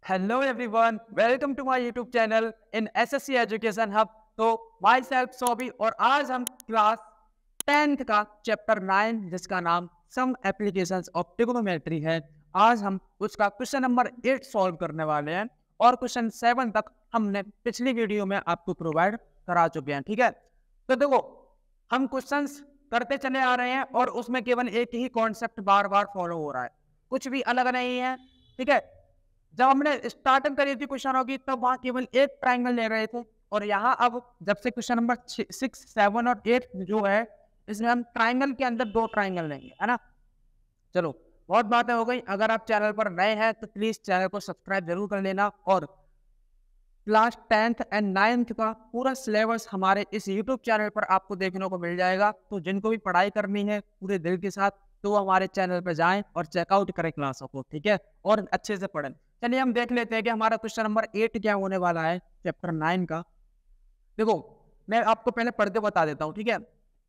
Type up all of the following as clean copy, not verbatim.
Hello everyone, welcome to my YouTube channel in SSC Education Hub। तो my self Sobi और आज हम class 10th का चैप्टर 9 जिसका नाम सम एप्लीकेशंस ऑफ ट्रिग्नोमेट्री है। आज हम उसका क्वेश्चन नंबर 8 सॉल्व करने वाले हैं और क्वेश्चन 7 तक हमने पिछली वीडियो में आपको प्रोवाइड करा चुके हैं। ठीक है, तो देखो हम क्वेश्चंस करते चले आ रहे हैं और उसमें केवल एक ही कॉन्सेप्ट बार बार फॉलो हो रहा है, कुछ भी अलग नहीं है। ठीक है, जब हमने स्टार्टिंग करी थी क्वेश्चनों की तब वहां केवल एक ट्राइंगल ले रहे थे और यहाँ अब जब से क्वेश्चन नंबर 6, 7 और 8 जो है इसमें हम ट्राइंगल के अंदर 2 ट्राइंगल लेंगे, है ना। चलो बहुत बातें हो गई। अगर आप चैनल पर नए हैं तो प्लीज चैनल को सब्सक्राइब जरूर कर लेना और क्लास 10th एंड 9th का पूरा सिलेबस हमारे इस यूट्यूब चैनल पर आपको देखने को मिल जाएगा। तो जिनको भी पढ़ाई करनी है पूरे दिल के साथ तो वो हमारे चैनल पर जाएं और चेकआउट करें क्लासों को, ठीक है, और अच्छे से पढ़ें। चलिए हम देख लेते हैं कि हमारा क्वेश्चन नंबर 8 क्या होने वाला है चैप्टर 9 का। देखो मैं आपको पहले पढ़ के बता देता हूँ, ठीक है।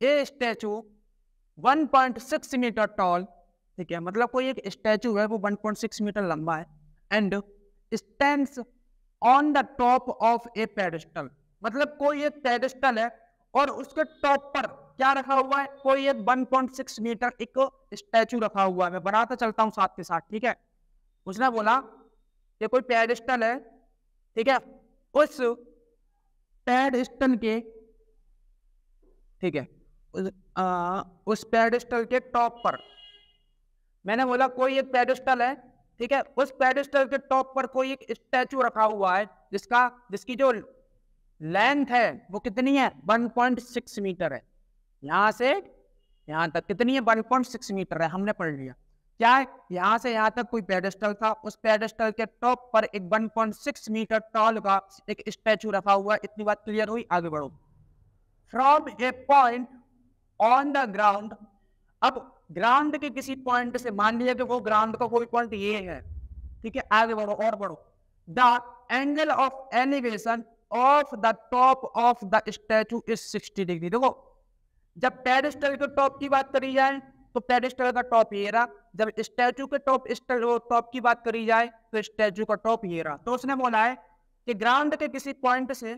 ए स्टैचू 1.6 मीटर टॉल, ठीक है, मतलब कोई एक स्टैचू है वो 1.6 मीटर लंबा है and stands on the top of A pedestal, मतलब कोई एक पेडेस्टल है और उसके टॉप पर क्या रखा हुआ है, कोई एक 1.6 मीटर एक स्टैचू रखा हुआ है। मैं बनाता चलता हूँ साथ के साथ, ठीक है। उसने बोला कि कोई पेडेस्टल है, ठीक है, उस पेडेस्टल के, ठीक है, उस पेडेस्टल के टॉप पर, मैंने बोला कोई एक पेडेस्टल है, ठीक है, उस पेडेस्टल के टॉप पर कोई एक स्टैचू रखा हुआ है जिसकी जो लेंथ है वो कितनी है, 1.6 मीटर है। यहां से यहां तक कितनी है, 1.6 मीटर है, हमने पढ़ लिया। क्या है, यहां से यहां तक कोई पेडेस्टल था, उस पेडेस्टल के टॉप पर एक 1.6 मीटर टॉल का एक स्टैचू रखा हुआ है। इतनी बात क्लियर हुई, आगे बढ़ो। From A point on the ground, अब ग्राउंड के किसी पॉइंट से, मान लिया कि वो ग्राउंड का कोई पॉइंट ये है, ठीक है, आगे बढ़ो और बढ़ो। The angle of elevation of the top of the statue is 60 degree. देखो जब पेडेस्टल के टॉप की बात करी जाए तो पेडेस्टल का टॉप ये रहा, जब स्टैचू के टॉप की बात करी जाए तो स्टैचू का टॉप ये रहा। तो उसने बोला है कि ग्राउंड के किसी पॉइंट से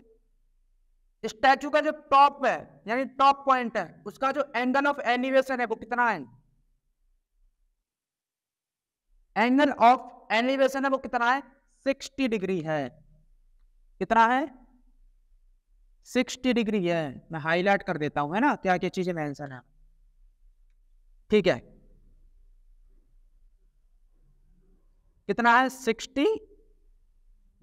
स्टैचू का जो टॉप है यानी टॉप पॉइंट है उसका जो एंगल ऑफ एलिवेशन है वो कितना है, एंगल ऑफ एलिवेशन है वो कितना है, 60 डिग्री है। कितना है, 60 डिग्री है। मैं हाईलाइट कर देता हूं, है ना, क्या क्या चीजें मेंशन है, ठीक है। कितना है, 60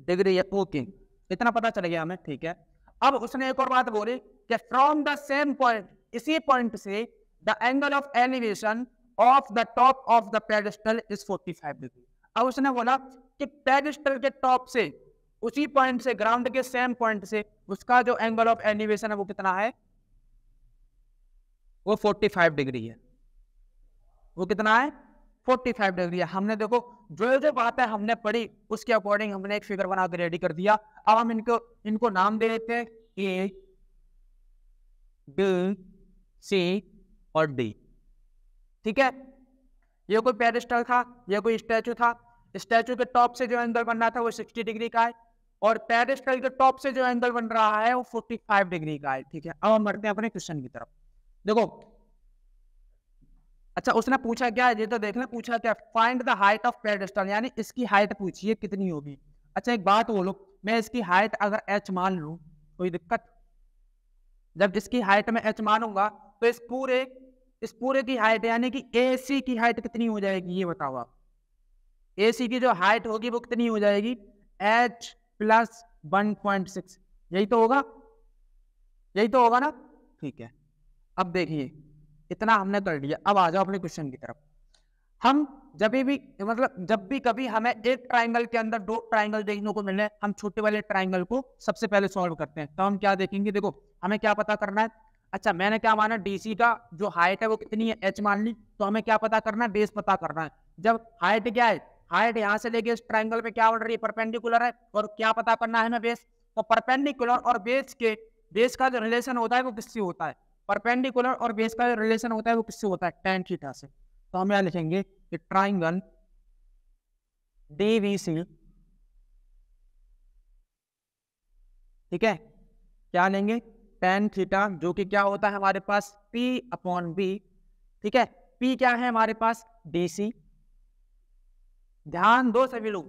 डिग्री है, ओके, इतना पता चल गया हमें, ठीक है। अब उसने एक और बात बोली कि फ्रॉम द सेम पॉइंट, इसी पॉइंट से the angle of elevation of the top of the pedestal is 45 degree. अब उसने बोला कि पेडेस्टल के टॉप से, उसी पॉइंट से, ग्राउंड के सेम पॉइंट से उसका जो एंगल ऑफ एलिवेशन है वो कितना है, वो 45 डिग्री है। वो कितना है, 45 डिग्री है। हमने देखो जो जो बातें हमने पढ़ी उसके अकॉर्डिंग हमने एक फिगर बना के रेडी कर दिया। अब हम इनको नाम दे देते हैं ए, बी, सी और डी, ठीक है। ये कोई पेडेस्टल था, ये कोई स्टैचू था। स्टैचू के टॉप से जो एंगल बन रहा था वो 60 डिग्री का है और पेडेस्टल के टॉप से जो एंगल बन रहा है वो 45 डिग्री का है, ठीक है। अब हम बढ़ते हैं अपने क्वेश्चन की तरफ। देखो अच्छा उसने पूछा क्या है, ये तो देखना, पूछा क्या, find the height of pedestal, यानी इसकी हाइट पूछिए कितनी होगी। अच्छा एक बात बोलो, मैं इसकी हाइट अगर h मान लूं कोई दिक्कत, जब इसकी हाइट में h मानूंगा तो इस पूरे की हाइट यानी कि AC की हाइट कितनी हो जाएगी, ये बताओ आप। AC की जो हाइट होगी वो कितनी हो जाएगी, h प्लस 1.6, यही तो होगा, यही तो होगा ना, ठीक है। अब देखिए इतना हमने कर लिया, अब आ जाओ अपने क्वेश्चन की तरफ। हम जब भी मतलब जब भी कभी हमें एक ट्राइंगल के अंदर 2 ट्राइंगल देखने को मिले, हम छोटे वाले ट्राइंगल को सबसे पहले सॉल्व करते हैं। तो हम क्या देखेंगे, देखो हमें क्या पता करना है। अच्छा मैंने क्या माना, डीसी का जो हाइट है वो कितनी है, h मान ली, तो हमें क्या पता करना है, बेस पता करना है। जब हाइट क्या है, हाइट यहाँ से लेके इस ट्राइंगल पे क्या बढ़ रही है, परपेंडिकुलर है, और क्या पता करना है हमें, बेस। तो परपेंडिकुलर और बेस का जो रिलेशन होता है वो किससे होता है, परपेंडिकुलर और बेस का जो रिलेशन होता है वो किससे होता है, tan थीटा से। तो हम यहाँ लिखेंगे कि ट्राइंगल DVC ठीक है, क्या लेंगे tan थीटा, जो कि क्या होता है हमारे पास P/B। ठीक है, P क्या है हमारे पास DC, ध्यान दो सभी लोग,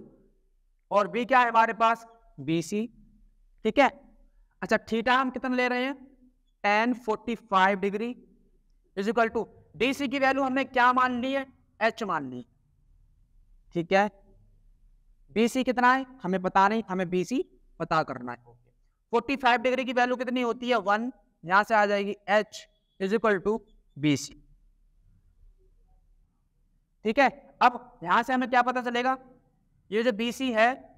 और B क्या है हमारे पास BC। ठीक है, अच्छा थीटा हम कितना ले रहे हैं tan 45 degree is equal to DC की वैल्यू हमने क्या मान ली है, H मान ली। ठीक है, BC कितना है हमें पता नहीं, हमें BC पता करना है। 45 डिग्री की वैल्यू कितनी होती है 1, यहां से आ जाएगी H is equal to BC। ठीक है, अब यहां से हमें क्या पता चलेगा, ये जो BC है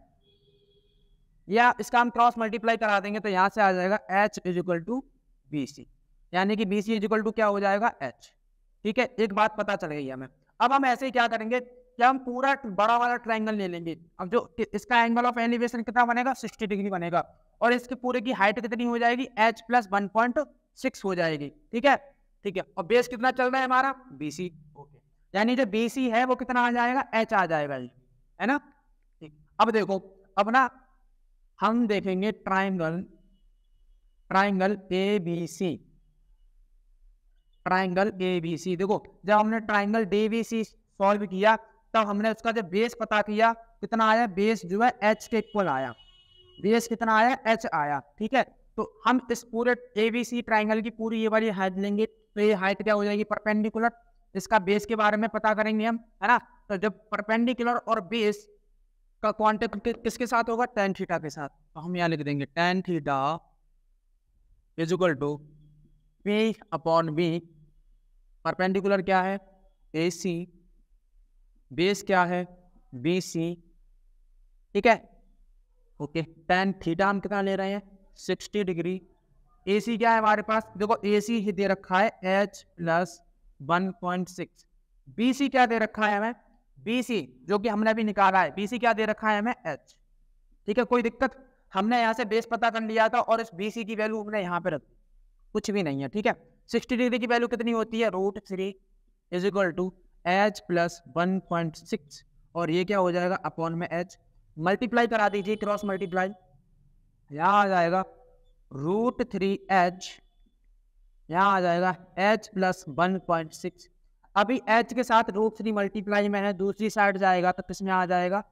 या इसका हम क्रॉस मल्टीप्लाई करा देंगे तो यहां से आ जाएगा H is equal to BC, यानी कि BC इज इक्वल टू क्या हो जाएगा H। ठीक है, एक बात पता चल गई हमें। अब हम ऐसे ही क्या करेंगे कि हम पूरा बड़ा वाला ट्रायंगल ले लेंगे। अब जो इसका एंगल ऑफ एलिवेशन कितना बनेगा 60 डिग्री बनेगा, और इसके पूरे की हाइट कितनी हो जाएगी H प्लस 1.6 हो जाएगी। ठीक है, ठीक है, और बेस कितना चल रहा है हमारा BC। ओके, यानी जो BC है वो कितना आ जाएगा H आ जाएगा, है ना। ठीक, अब देखो, अब ना हम देखेंगे ट्रायंगल ABC, ट्रायंगल ABC। देखो जब हमने ट्रायंगल DBC सॉल्व किया तब हमने उसका जब बेस पता किया कितना आया, बेस जो है H के इक्वल आया, बेस कितना आया H आया। ठीक है, तो हम इस पूरे ABC ट्रायंगल की पूरी ये वाली हाइट लेंगे, तो ये हाइट क्या हो जाएगी परपेंडिकुलर, इसका बेस के बारे में पता करेंगे हम, है ना। तो जब परपेंडिकुलर और बेस का क्वांटिटी किसके साथ होगा, tan थीटा के साथ, तो हम यहाँ लिख देंगे tan theta is equal to P/B। Perpendicular क्या है AC, बेस क्या है BC। ठीक है, ओके, tan थीटा हम कितना ले रहे हैं 60 डिग्री। AC क्या है हमारे पास, देखो AC ही दे रखा है H प्लस 1.6। BC क्या दे रखा है हमें, BC जो कि हमने अभी निकाला है, BC क्या दे रखा है हमें H। ठीक है, कोई दिक्कत, हमने यहाँ से बेस पता कर लिया था और इस BC की वैल्यू हमने यहाँ पे रख दी, कुछ भी नहीं है। ठीक है, 60 डिग्री की वैल्यू कितनी होती है √3 is equal to H plus 1.6, और ये क्या हो जाएगा अपॉन में H, मल्टीप्लाई करा दीजिए, क्रॉस मल्टीप्लाई, यहाँ आ जाएगा √3H, यहाँ आ जाएगा H प्लस 1.6। अभी H के साथ √3 मल्टीप्लाई में है, दूसरी साइड जाएगा तो किसमें आ जाएगा,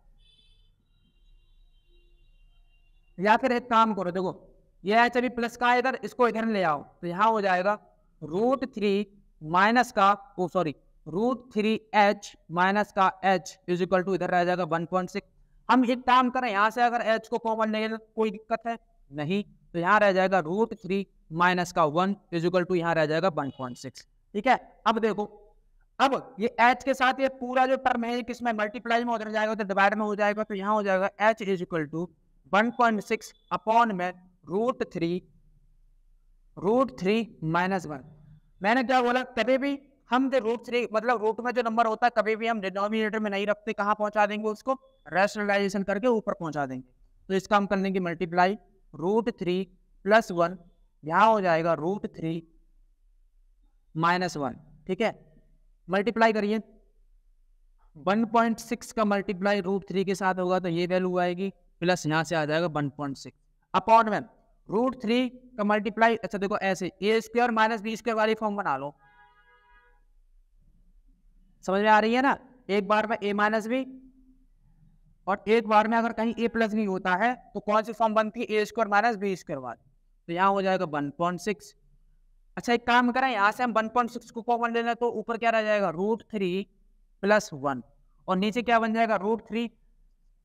या फिर एक काम करो, देखो ये H अभी प्लस का है इधर, इसको इधर ले आओ तो यहाँ हो जाएगा √3 माइनस का √3H माइनस का H इज इक्वल टू इधर रह जाएगा 1.6। हम एक काम करें, यहाँ से अगर H को कॉमन ले लें कोई दिक्कत है नहीं, तो यहाँ रह जाएगा √3 माइनस का 1 इज इक्वल टू यहाँ रह जाएगा 1.6। ठीक है, अब देखो, अब ये H के साथ ये पूरा जो टर्म है किसमें मल्टीप्लाई में उधर जाएगा तो डिवाइड में हो जाएगा, तो यहाँ हो जाएगा H is equal to 1.6 upon में √3 माइनस 1। मैंने क्या बोला, कभी भी हम √3 मतलब रूट में जो नंबर होता है कभी भी हम डिनोमिनेटर में नहीं रखते, कहाँ पहुंचा देंगे उसको, रैशनलाइजेशन करके ऊपर पहुंचा देंगे। तो इसका हम कर लेंगे मल्टीप्लाई, √3 प्लस 1, यहाँ हो जाएगा √3 माइनस 1। ठीक है, मल्टीप्लाई करिए, 1.6 का मल्टीप्लाई √3 के साथ होगा तो ये वैल्यू आएगी, प्लस यहाँ से आ जाएगा 1.6 अपॉन में √3 का मल्टीप्लाई। अच्छा देखो ऐसे a² माइनस b² वाली फॉर्म बना लो, समझ में आ रही है ना। एक बार में a माइनस बी और एक बार में अगर कहीं a प्लस भी होता है तो कौन सी फॉर्म बनती है, a² माइनस b² वाली, तो यहाँ हो जाएगा 1.6। अच्छा एक काम करें, यहाँ से हम 1.6 को कॉमन लेना, तो ऊपर क्या रह जाएगा √3 प्लस 1, और नीचे क्या बन जाएगा √3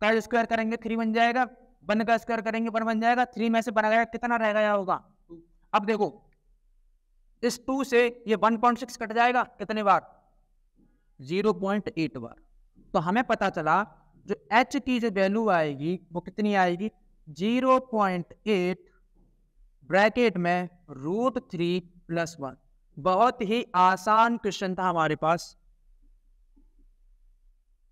का स्क्वायर करेंगे 3 बन जाएगा, 1 का स्क्वायर करेंगे 1 बन जाएगा, 3 में से बना गया कितना रह गया होगा। अब देखो इस 2 से ये 1.6 कट जाएगा कितने बार, 0.8 बार। तो हमें पता चला जो H की जो वैल्यू आएगी वो कितनी आएगी 0.8 ब्रैकेट में √3 प्लस 1। बहुत ही आसान क्वेश्चन था हमारे पास।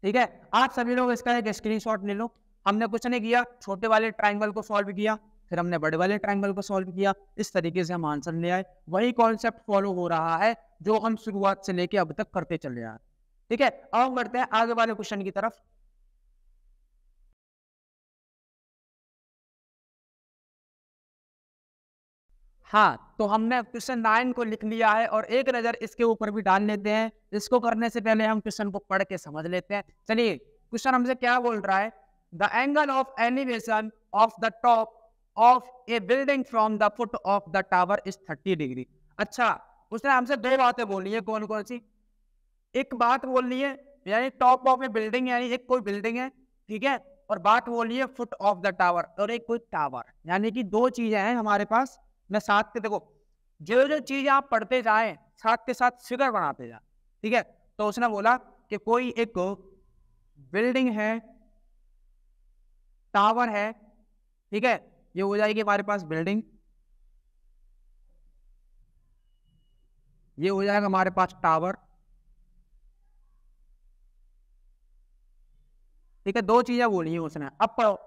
ठीक है, आप सभी लोग इसका एक स्क्रीनशॉट ले लो। हमने कुछ नहीं किया, छोटे वाले ट्रायंगल को सॉल्व किया, फिर हमने बड़े वाले ट्रायंगल को सॉल्व किया, इस तरीके से हम आंसर ले आए। वही कॉन्सेप्ट फॉलो हो रहा है जो हम शुरुआत से लेके अब तक करते चले आए। ठीक है, अब बढ़ते हैं आगे वाले क्वेश्चन की तरफ। हाँ, तो हमने क्वेश्चन 9 को लिख लिया है और एक नज़र इसके ऊपर भी डाल लेते हैं। इसको करने से पहले हम क्वेश्चन को पढ़ के समझ लेते हैं। चलिए, क्वेश्चन हमसे क्या बोल रहा है? The angle of elevation of the top of A building from the foot of the tower is 30 degree. अच्छा, उसने हमसे दो बातें बोली है, कौन कौन सी? एक बात बोलनी है यानी टॉप ऑफ ए बिल्डिंग, यानी एक कोई बिल्डिंग है, ठीक है, और बात बोलनी है फुट ऑफ द टावर, और एक कोई टावर, यानी कि दो चीजें हैं हमारे पास। मैं साथ के देखो, जो जो चीज आप पढ़ते जाए साथ के साथ फिगर बनाते जा, ठीक है। तो उसने बोला कि कोई एक बिल्डिंग है, टावर है, ठीक है, ये हो जाएगी हमारे पास बिल्डिंग, ये हो जाएगा हमारे पास टावर, ठीक है। दो चीजें बोली है उसने। अब पढ़ो,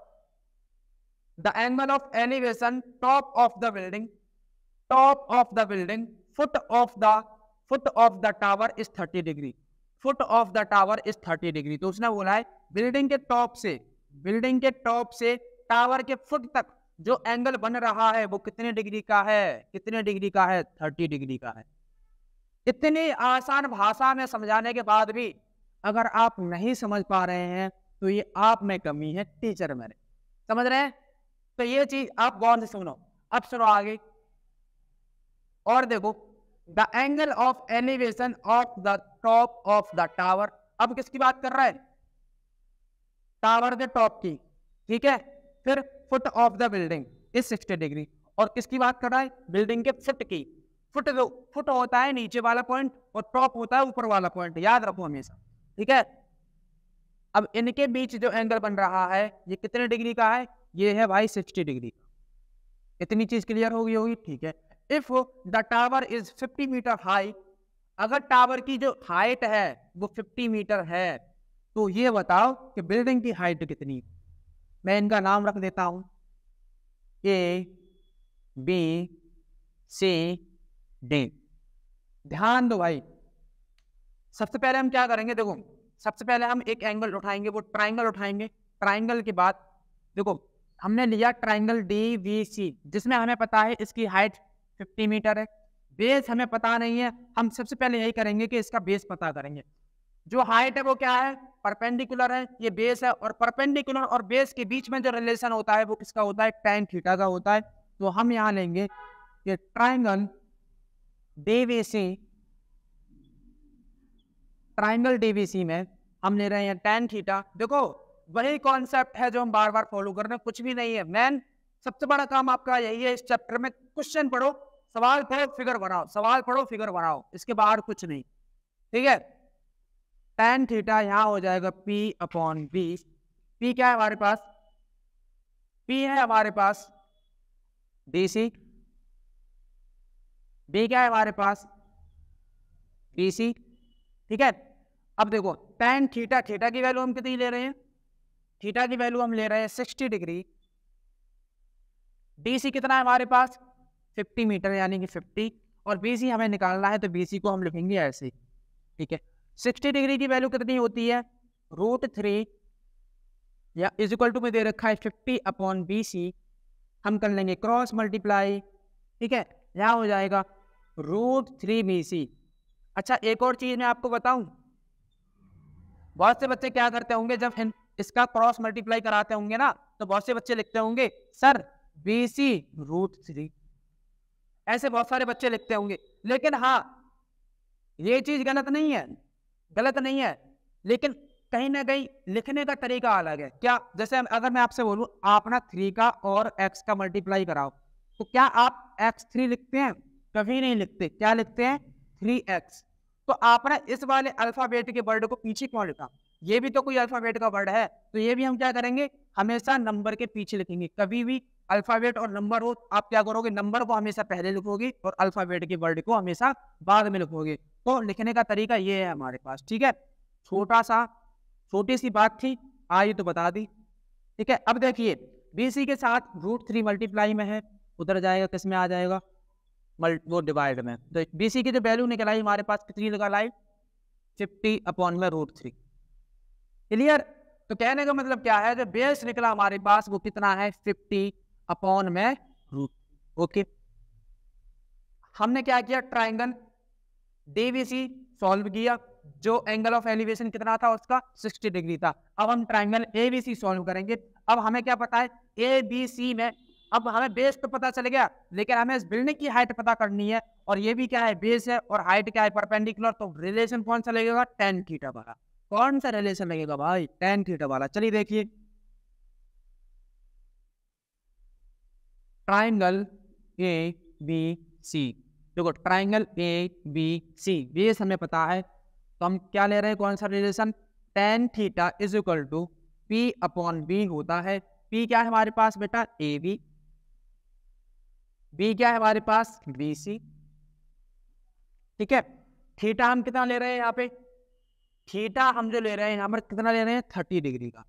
the angle of elevation top of the building, top of the building, foot of the tower is 30 degree, foot of the tower is 30 degree. तो उसने बोला है बिल्डिंग के टॉप से, बिल्डिंग के टॉप से टावर के फुट तक जो एंगल बन रहा है वो कितने डिग्री का है? कितने डिग्री का है? 30 डिग्री का है। इतनी आसान भाषा में समझाने के बाद भी अगर आप नहीं समझ पा रहे हैं तो ये आप में कमी है, टीचर मेरे। समझ रहे हैं? तो ये चीज आप गौर से सुनो। अब सुनो आगे और देखो, the angle of elevation of the top of the tower. अब किसकी बात कर रहा है? टावर के टॉप की, ठीक है। फिर foot of the building is 60 degree, और किसकी बात कर रहा है? बिल्डिंग के फुट की। फुट होता है नीचे वाला पॉइंट और टॉप होता है ऊपर वाला पॉइंट, याद रखो हमेशा, ठीक है। अब इनके बीच जो एंगल बन रहा है ये कितने डिग्री का है? ये है भाई 60 डिग्री। इतनी चीज क्लियर होगी होगी, ठीक है। If the tower is 50 metre high, अगर टावर की जो हाइट है वो 50 मीटर है, तो ये बताओ कि बिल्डिंग की हाइट कितनी? मैं इनका नाम रख देता हूं, ए बी सी डी। ध्यान दो भाई, सबसे पहले हम क्या करेंगे? देखो, सबसे पहले हम एक एंगल उठाएंगे, वो ट्राइंगल उठाएंगे। ट्राइंगल के बाद देखो, हमने लिया ट्राइंगल DVC, जिसमें हमें पता है इसकी हाइट 50 मीटर है। बेस हमें पता नहीं है, हम सबसे पहले यही करेंगे कि इसका बेस पता करेंगे। जो हाइट है वो क्या है? परपेंडिकुलर है, ये बेस है, और परपेंडिकुलर और बेस के बीच में जो रिलेशन होता है वो किसका होता है? tan थीटा का होता है। तो हम यहाँ लेंगे कि ट्राइंगल DVC, ट्राइंगल DVC में हम ले रहे हैं tan थीटा। देखो, वही कॉन्सेप्ट है जो हम बार बार फॉलो कर रहे हैं, कुछ भी नहीं है। मैन सबसे बड़ा काम आपका यही है इस चैप्टर में, क्वेश्चन पढ़ो, सवाल पढ़ो, फिगर बनाओ, सवाल पढ़ो, फिगर बनाओ, इसके बाहर कुछ नहीं, ठीक है। tan थीटा यहाँ हो जाएगा P/B। P क्या है हमारे पास? P है हमारे पास DC, B क्या है हमारे पास? BC, ठीक है। अब देखो, tan थीटा, थीटा की वैल्यू हम कितनी ले रहे हैं? थीटा की वैल्यू हम ले रहे हैं 60 डिग्री। DC कितना है हमारे पास? 50 मीटर, यानी कि 50, और BC हमें निकालना है, तो BC को हम लिखेंगे ऐसे, ठीक है। 60 डिग्री की वैल्यू कितनी होती है? √3, या इज इक्वल टू में दे रखा है 50/BC। हम कर लेंगे क्रॉस मल्टीप्लाई, ठीक है, यहाँ हो जाएगा √3BC। अच्छा, एक और चीज मैं आपको बताऊं, बहुत से बच्चे क्या करते होंगे, जब इसका क्रॉस मल्टीप्लाई कराते होंगे ना, तो बहुत से बच्चे लिखते होंगे सर BC √3, ऐसे बहुत सारे बच्चे लिखते होंगे। लेकिन हाँ, ये चीज गलत नहीं है, गलत नहीं है, लेकिन कहीं ना कहीं लिखने का तरीका अलग है। क्या? जैसे अगर मैं आपसे बोलूं आप ना 3 का और x का मल्टीप्लाई कराओ, तो क्या आप x3 लिखते हैं? कभी नहीं लिखते। क्या लिखते हैं? 3x। तो आपने इस वाले अल्फाबेट के वर्ड को पीछे क्यों लिखा? ये भी तो कोई अल्फाबेट का वर्ड है, तो ये भी हम क्या करेंगे? हमेशा नंबर के पीछे लिखेंगे। कभी भी अल्फाबेट और नंबर हो, आप क्या करोगे? नंबर को हमेशा पहले लिखोगे और अल्फाबेट के वर्ड को हमेशा बाद में लिखोगे। तो लिखने का तरीका ये है हमारे पास, ठीक है। छोटी सी बात थी, आई तो बता दी, ठीक है। अब देखिए, BC के साथ √3 मल्टीप्लाई में है, उधर जाएगा, किस में आ जाएगा? वो डिवाइड में। तो BC की जो वैल्यू निकल आई हमारे पास, कितनी निकल आई? 50/√3। क्लियर? तो कहने का मतलब क्या है, जो बेस निकला हमारे पास वो कितना है? 50/√3। ओके, हमने क्या किया, ट्राइंगल डीबीसी सॉल्व किया, जो एंगल ऑफ एलिवेशन कितना था उसका 60 डिग्री था। अब हम ट्राइंगल एबीसी सॉल्व करेंगे। अब हमें क्या पता है, एबीसी में अब हमें बेस तो पता चल गया, लेकिन हमें इस बिल्डिंग की हाइट पता करनी है, और ये भी क्या है, बेस है, और हाइट क्या है, परपेंडिकुलर। तो रिलेशन कौन सा लगेगा, tan थीटा वाला। कौन सा रिलेशन लगेगा भाई, tan थीटा वाला। चलिए देखिए, ट्राइंगल ए बी सी, देखो triangle A B C base हमें पता है, तो हम क्या ले रहे हैं, कौन सा relation, tan theta is equal to P upon B होता है। पी क्या है हमारे पास बेटा, ए बी क्या है हमारे पास, बी सी। ठीक है, थीटा हम कितना ले रहे हैं यहाँ पे, थीटा हम जो ले रहे हैं यहाँ पर कितना ले रहे हैं, 30 डिग्री का।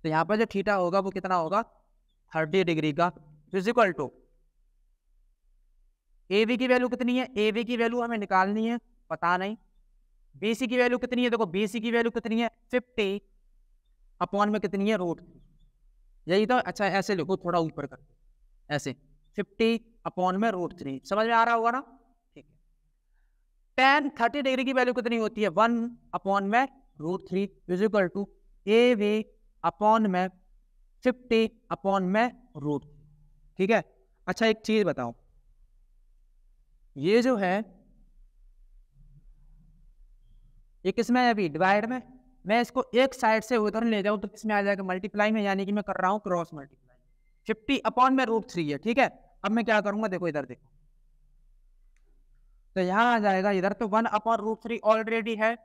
तो यहाँ पर जो थीटा होगा वो कितना होगा, 30 डिग्री का। Is equal to A B की वैल्यू कितनी है, ए बी की वैल्यू हमें निकालनी है, पता नहीं। बी सी की वैल्यू कितनी है, देखो बी सी की वैल्यू कितनी है, 50 अपॉन में कितनी है, रूट। यही तो, अच्छा ऐसे लिखो, थोड़ा ऊपर कर, ऐसे 50 अपॉन में √3, समझ में आ रहा होगा ना। ठीक है, tan 30 डिग्री की वैल्यू कितनी होती है, 1 अपॉन में √3 is equal to A V upon में 50 अपॉन में √3। ठीक है, अच्छा एक चीज बताओ, ये जो है ये किसमें है अभी, डिवाइड में। मैं इसको एक साइड से उधर ले जाऊं तो किसमें आ जाएगा, मल्टीप्लाई में, यानी कि मैं कर रहा हूं क्रॉस मल्टीप्लाई। 50 अपॉन में √3 है। ठीक है, अब मैं क्या करूंगा, देखो इधर देखो, तो यहाँ आ जाएगा, इधर तो 1 अपॉन √3 ऑलरेडी है,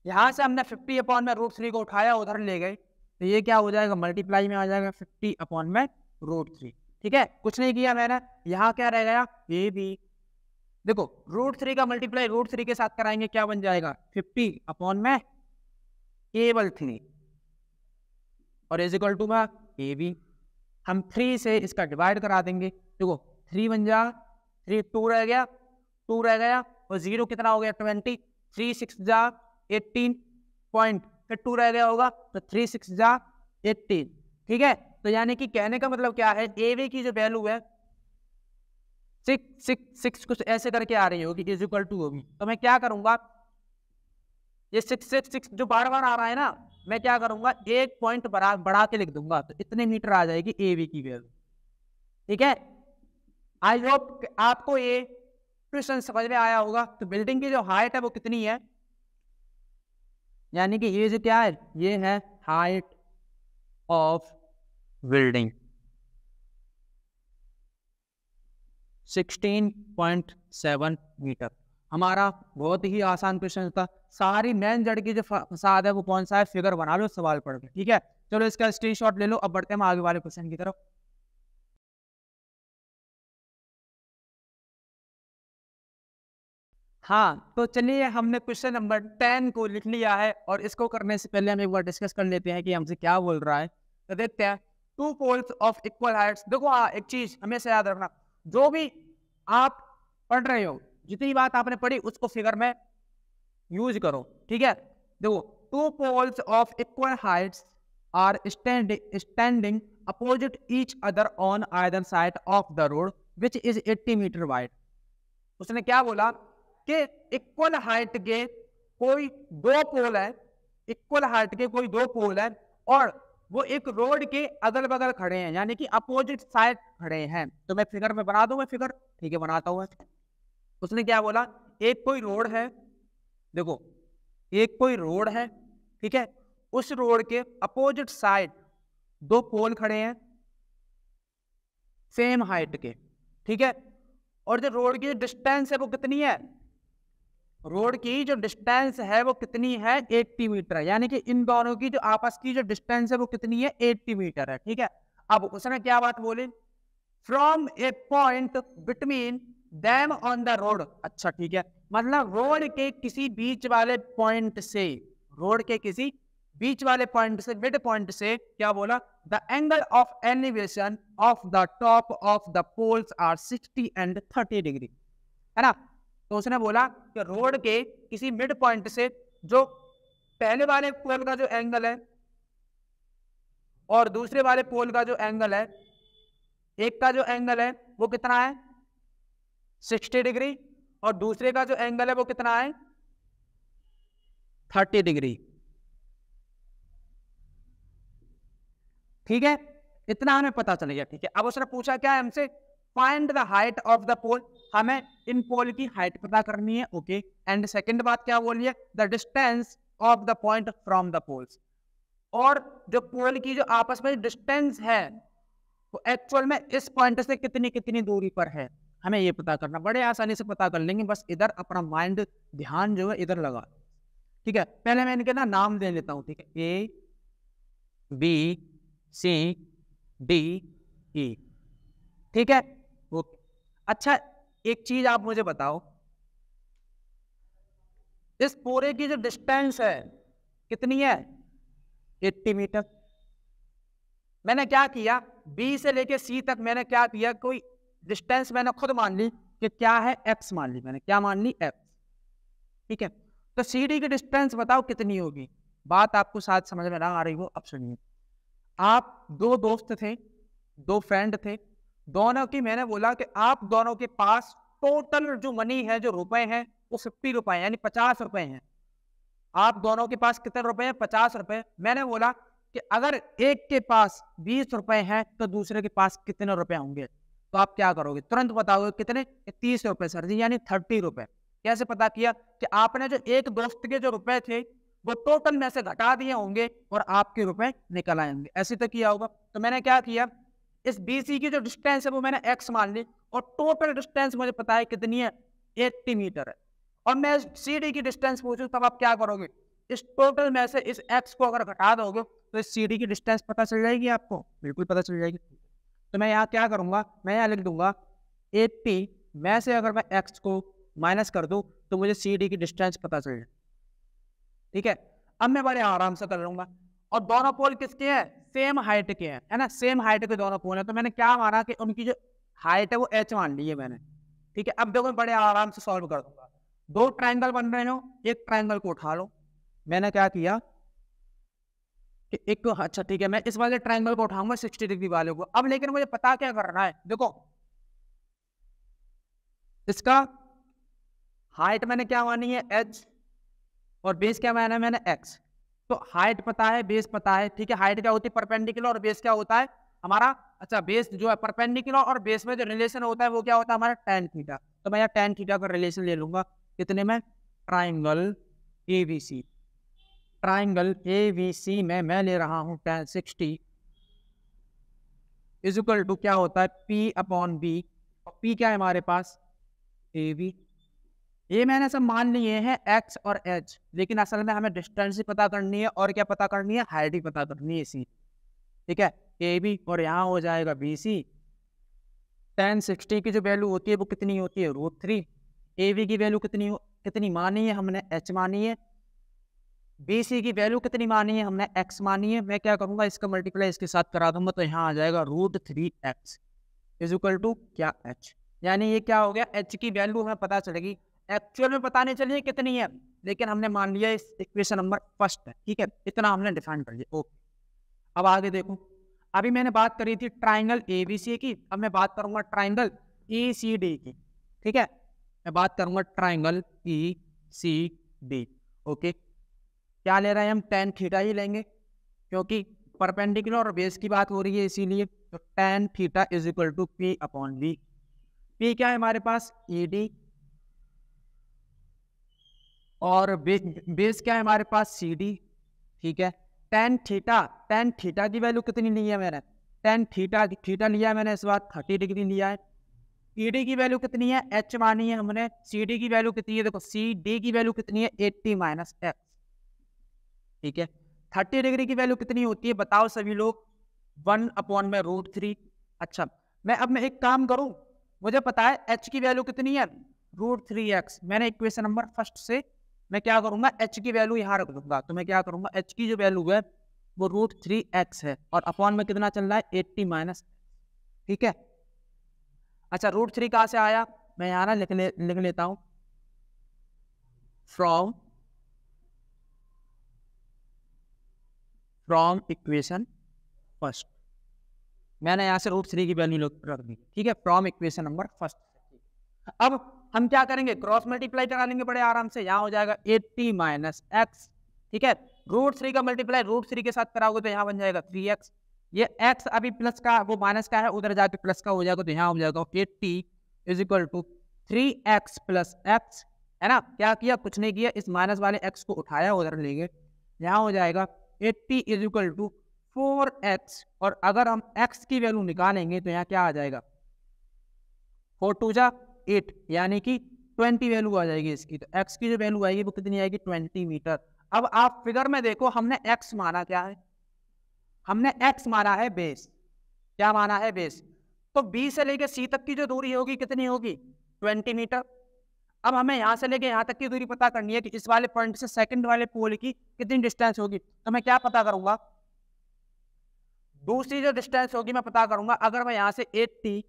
यहाँ से हमने 50 अपॉन में √3 को उठाया, उधर ले गए, तो ये क्या हो जाएगा, मल्टीप्लाई में आ जाएगा 50 अपॉन में √3। ठीक है, कुछ नहीं किया मैंने, यहाँ क्या रह गया, ये भी देखो √3 का मल्टीप्लाई √3 के साथ कराएंगे, क्या बन जाएगा, 50 अपॉन में केवल 3, और इज इक्वल टू में ए बी। हम 3 से इसका डिवाइड करा देंगे, देखो 3 बन जा 3, 2 रह गया, 2 रह गया, और 0 कितना हो गया, 20, 3 6 जा 18 पॉइंट, फिर 2 रह गया होगा, तो 3 6 जा 18। ठीक है, तो यानी कि कहने का मतलब क्या है, ए बी की जो वैल्यू है 6 6 6 कुछ ऐसे करके आ रही होगी, इज इक्वल टू होगी। तो मैं क्या करूंगा, ये 6 6 6 जो बार बार आ रहा है ना, मैं क्या करूंगा, एक पॉइंट बढ़ा के लिख दूंगा, तो इतने मीटर आ जाएगी ए बी की वैल्यू। ठीक है, आई होप आपको ये क्वेश्चन समझ में आया होगा। तो बिल्डिंग की जो हाइट है वो कितनी है, यानी कि ये जो क्या है, ये है हाइट ऑफ बिल्डिंग 16.7 मीटर। हमारा बहुत ही आसान क्वेश्चन था। सारी मेन जड़ की जो फसाद है वो कौन सा है, फिगर बना लो, सवाल पढ़ के। ठीक है, चलो इसका स्क्रीनशॉट ले लो। अब बढ़ते हैं आगे वाले क्वेश्चन की तरफ। हाँ, तो चलिए हमने क्वेश्चन नंबर 10 को लिख लिया है, और इसको करने से पहले हम एक बार डिस्कस कर लेते हैं कि हमसे क्या बोल रहा है। तो देखते हैं, 2 पोल्स ऑफ इक्वल हाइट्स। देखो हाँ, एक चीज हमेशा याद रखना, जो भी आप पढ़ रहे हो, जितनी बात आपने पढ़ी उसको फिगर में यूज करो। ठीक है, देखो 2 poles of equal heights are standing opposite each other on either side of the road which is 80 metre wide. उसने क्या बोला कि इक्वल हाइट के कोई 2 पोल है, इक्वल हाइट के कोई 2 पोल है, और वो एक रोड के अगल बगल खड़े हैं, यानी कि अपोजिट साइड खड़े हैं। तो मैं फिगर में बना दूं, मैं फिगर, ठीक है बनाता हूं। उसने क्या बोला, एक कोई रोड है, देखो एक कोई रोड है, ठीक है, उस रोड के अपोजिट साइड 2 पोल खड़े हैं सेम हाइट के। ठीक है, और जो रोड की डिस्टेंस है वो कितनी है, रोड की जो डिस्टेंस है वो कितनी है, 80 मीटर है, यानी कि इन दोनों की जो आपस की जो डिस्टेंस है वो कितनी है, 80 मीटर है। ठीक है, अब उसने क्या बात बोली, from A point between them on the road. अच्छा ठीक है, मतलब रोड के किसी बीच वाले पॉइंट से, रोड के किसी बीच वाले पॉइंट से, मिड पॉइंट से क्या बोला, the angle of elevation of the top of the poles are 60 and 30 degree, है ना। तो उसने बोला कि रोड के किसी मिड पॉइंट से जो पहले वाले पोल का जो एंगल है और दूसरे वाले पोल का जो एंगल है, एक का जो एंगल है वो कितना है, 60 डिग्री और दूसरे का जो एंगल है वो कितना है 30 डिग्री। ठीक है, इतना हमें पता चल गया। ठीक है, अब उसने पूछा क्या है हमसे, find the height of the pole, हमें इन पोल की हाइट पता करनी है। ओके, एंड सेकंड बात क्या बोली है, the distance of the point from the poles, और जो पोल की जो आपस में डिस्टेंस है वो एक्चुअल में इस पॉइंट से कितनी कितनी दूरी पर है, हमें ये पता करना। बड़े आसानी से पता कर लेंगे, बस इधर अपना माइंड ध्यान जो है इधर लगा। ठीक है, पहले मैं इनके ना नाम दे लेता हूं। ठीक है, ए बी सी डी ई। ठीक है, ओके। अच्छा, एक चीज आप मुझे बताओ, इस पूरे की जो डिस्टेंस है कितनी है 80 मीटर। मैंने क्या किया, बी से लेके सी तक मैंने क्या किया, कोई डिस्टेंस मैंने खुद मान ली कि क्या है, एक्स मान ली मैंने, क्या मान ली, एक्स। ठीक है, तो सी डी की डिस्टेंस बताओ कितनी होगी। बात आपको शायद समझ में ना आ रही हो, अब सुनिए। आप दो दोस्त थे, दो फ्रेंड थे, दोनों की मैंने बोला कि आप दोनों के पास टोटल जो मनी है, जो रुपए हैं, वो 50 रुपए यानी 50 रुपए हैं। आप दोनों के पास कितने रुपए हैं, 50 रुपए। मैंने बोला कि अगर एक के पास 20 रुपए हैं तो दूसरे के पास कितने रुपए होंगे, तो आप क्या करोगे, तुरंत बताओगे कितने, 30 रुपए सर जी, यानी 30 रुपए। कैसे पता किया कि आपने जो एक दोस्त के जो रुपए थे वो टोटल में से घटा दिए होंगे और आपके रुपए निकल आएंगे, ऐसे तो किया होगा। तो मैंने क्या किया, इस बीसी की जो डिस्टेंस है वो मैंने एक्स मान ली, और टोटल डिस्टेंस मुझे पता है कितनी है, 80 मीटर है। और मैं सी डी की डिस्टेंस पूछूं, तब आप क्या करोगे, इस टोटल में से इस एक्स को अगर घटा दोगे तो इस सी डी की डिस्टेंस पता चल जाएगी आपको, बिल्कुल पता चल जाएगी। तो मैं यहाँ क्या करूंगा, मैं यहाँ लिख दूंगा 80 में से अगर मैं एक्स को माइनस कर दूं तो मुझे सी डी की डिस्टेंस पता चल जाए। ठीक है, अब मैं बड़े आराम से कर लूंगा। और दोनों पोल किसके हैं, सेम हाइट के हैं, है ना, सेम हाइट के दोनों पोल हैं। तो मैंने क्या माना कि उनकी जो हाइट है वो एच मान ली है मैंने। ठीक है, अब देखो बड़े आराम से सॉल्व कर दूंगा। दो ट्रायंगल बन रहे हो, एक ट्रायंगल को उठा लो। मैंने क्या किया कि एक को, अच्छा ठीक है, मैं इस वाले ट्रायंगल को उठाऊंगा 60 डिग्री वाले को। अब लेकिन मुझे पता क्या करना है, देखो इसका हाइट मैंने क्या मानी है, एच, और बेस क्या माना है मैंने, एक्स। तो हाइट पता है, बेस पता है। ठीक है, हाइट क्या होती है परपेंडिकुलर, और बेस क्या होता है हमारा, अच्छा बेस जो है परपेंडिकुलर, और बेस में जो रिलेशन होता है वो क्या होता है हमारा tan थीटा। तो मैं यहाँ tan थीटा का रिलेशन ले लूंगा कितने में, ट्राइंगल एबीसी। ट्राइंगल एबीसी में मैं ले रहा हूँ tan 60 इज इक्वल टू क्या होता है P अपॉन बी। P क्या है हमारे पास, ए बी। ये मैंने सब मान लिए हैं x और h, लेकिन असल में हमें डिस्टेंस ही पता करनी है, और क्या पता करनी है, हाइट ही पता करनी है सी। ठीक है, ए बी, और यहाँ हो जाएगा बी सी। tan 60 की जो वैल्यू होती है वो कितनी होती है, √3। ए बी की वैल्यू कितनी मानी है हमने, h मानी है। बी सी की वैल्यू कितनी मानी है हमने, x मानी है। मैं क्या करूंगा, इसका मल्टीप्लाई इसके साथ करा दूंगा, तो यहाँ आ जाएगा √3x इज इक्वल टू क्या, h। यानी ये क्या हो गया, h की वैल्यू हमें पता चलेगी, एक्चुअल में पता नहीं चलिए कितनी है, लेकिन हमने मान लिया इस इक्वेशन नंबर फर्स्ट है। ठीक है, इतना हमने डिफाइन कर लिया। ओके, अब आगे देखो, अभी मैंने बात करी थी ट्राइंगल एबीसी की, अब मैं बात करूंगा ट्राइंगल ईसीडी की। ठीक है, मैं बात करूंगा ट्राइंगल ईसीडी। ओके, क्या ले रहे हैं हम, tan थीटा ही लेंगे, क्योंकि परपेंडिकुलर और बेस की बात हो रही है इसीलिए। तो tan theta is equal to P upon B. P क्या है हमारे पास, ED, और बेस क्या है हमारे पास, CD। ठीक है, tan थीटा की वैल्यू कितनी ली है मैंने, tan थीटा लिया है मैंने इस बार 30 डिग्री लिया है। ED की वैल्यू कितनी है, h मानी है हमने। CD की वैल्यू कितनी है, देखो CD की वैल्यू कितनी है, 80 माइनस एक्स। ठीक है, 30 डिग्री की वैल्यू कितनी होती है बताओ सभी लोग, 1 अपॉन में √3। अच्छा, मैं एक काम करूं, मुझे पता है h की वैल्यू कितनी है, √3x। मैंने इक्वेशन नंबर फर्स्ट से मैं क्या करूंगा, h की वैल्यू यहाँ रख दूंगा। तो मैं क्या करूंगा, h की जो वैल्यू है वो √3x है, और अपॉन में कितना चल रहा है, 80 माइनस। ठीक है, अच्छा √3 कहाँ से आया, मैं यहाँ ना लिख लेता हूँ, फ्रॉम इक्वेशन फर्स्ट। मैंने यहाँ से √3 की वैल्यू रख दी। ठीक है, फ्रॉम इक्वेशन नंबर फर्स्ट। अब हम क्या करेंगे, क्रॉस मल्टीप्लाई करा लेंगे बड़े आराम से। यहाँ हो जाएगा 80 माइनस एक्स, ठीक है। √3 का मल्टीप्लाई √3 के साथ कराओगे तो यहाँ बन जाएगा 3x। ये x अभी प्लस का, वो माइनस का है, उधर जाके प्लस का हो जाएगा, तो यहाँ हो जाएगा 80 is equal to 3x plus x, है ना। क्या किया, कुछ नहीं किया, इस माइनस वाले x को उठाया उधर ले गए। यहाँ हो जाएगा 80 इज इक्वल टू 4x, और अगर हम x की वैल्यू निकालेंगे तो यहाँ क्या आ जाएगा, 4 2 जा 8, यानी कि 20 वैल्यू आ जाएगी इसकी। तो x की जो वैल्यू आएगी वो कितनी आएगी, 20 मीटर। अब आप फिगर में देखो, हमने x माना क्या है, हमने x माना है बेस। क्या माना है, बेस। तो b से लेके c तक की जो दूरी होगी कितनी होगी, 20 मीटर। अब हमें यहाँ से लेके यहाँ तक की दूरी पता करनी है कि इस वाले पॉइंट से सेकंड वाले पोल की कितनी डिस्टेंस होगी। तो मैं क्या पता करूंगा, दूसरी जो डिस्टेंस होगी मैं पता करूंगा। अगर मैं यहाँ से 80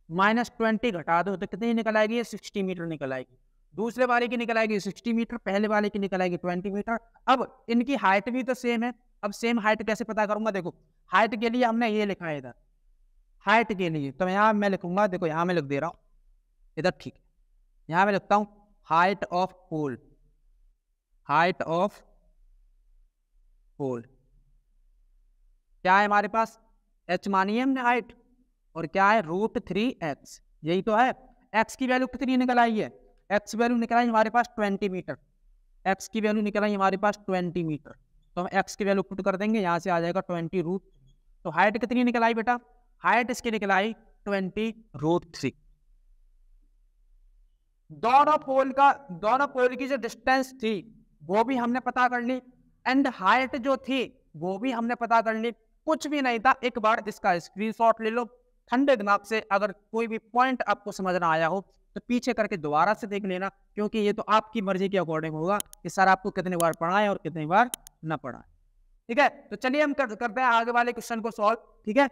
माइनस 20 घटा दो तो कितनी निकल आएगी, ये 60 मीटर निकल आएगी। दूसरे वाले की निकल आएगी 60 मीटर, पहले वाले की निकल आएगी 20 मीटर। अब इनकी हाइट भी तो सेम है। अब सेम हाइट कैसे पता करूंगा, देखो हाइट के लिए हमने ये लिखा है इधर, हाइट के लिए तो यहाँ मैं लिखूंगा, देखो यहाँ मैं लिख दे रहा हूँ इधर, ठीक है। यहाँ मैं लिखता हूँ height of pole, height of pole क्या है हमारे पास, h मानी है हमने हाइट, और क्या है √3x, यही तो है। x की वैल्यू कितनी निकल आई है, x वैल्यू निकल आई हमारे पास 20 मीटर, x की वैल्यू निकल आई हमारे पास 20 मीटर। तो हम x की वैल्यू पुट कर देंगे, यहाँ से आ जाएगा 20 √। तो हाइट कितनी निकल आई बेटा, हाइट इसकी निकल आई 20 √3। दोनों पोल की जो डिस्टेंस थी वो भी हमने पता कर ली, एंड हाइट जो थी वो भी हमने पता कर ली। कुछ भी नहीं था, एक बार इसका स्क्रीनशॉट ले लो ठंडे दिमाग से। अगर कोई भी पॉइंट आपको समझ ना आया हो तो पीछे करके दोबारा से देख लेना, क्योंकि ये तो आपकी मर्जी के अकॉर्डिंग होगा कि सर आपको कितनी बार पढ़ाएं और कितनी बार ना पढ़ाएं। ठीक है, तो चलिए हम करते हैं आगे वाले क्वेश्चन को सॉल्व। ठीक है,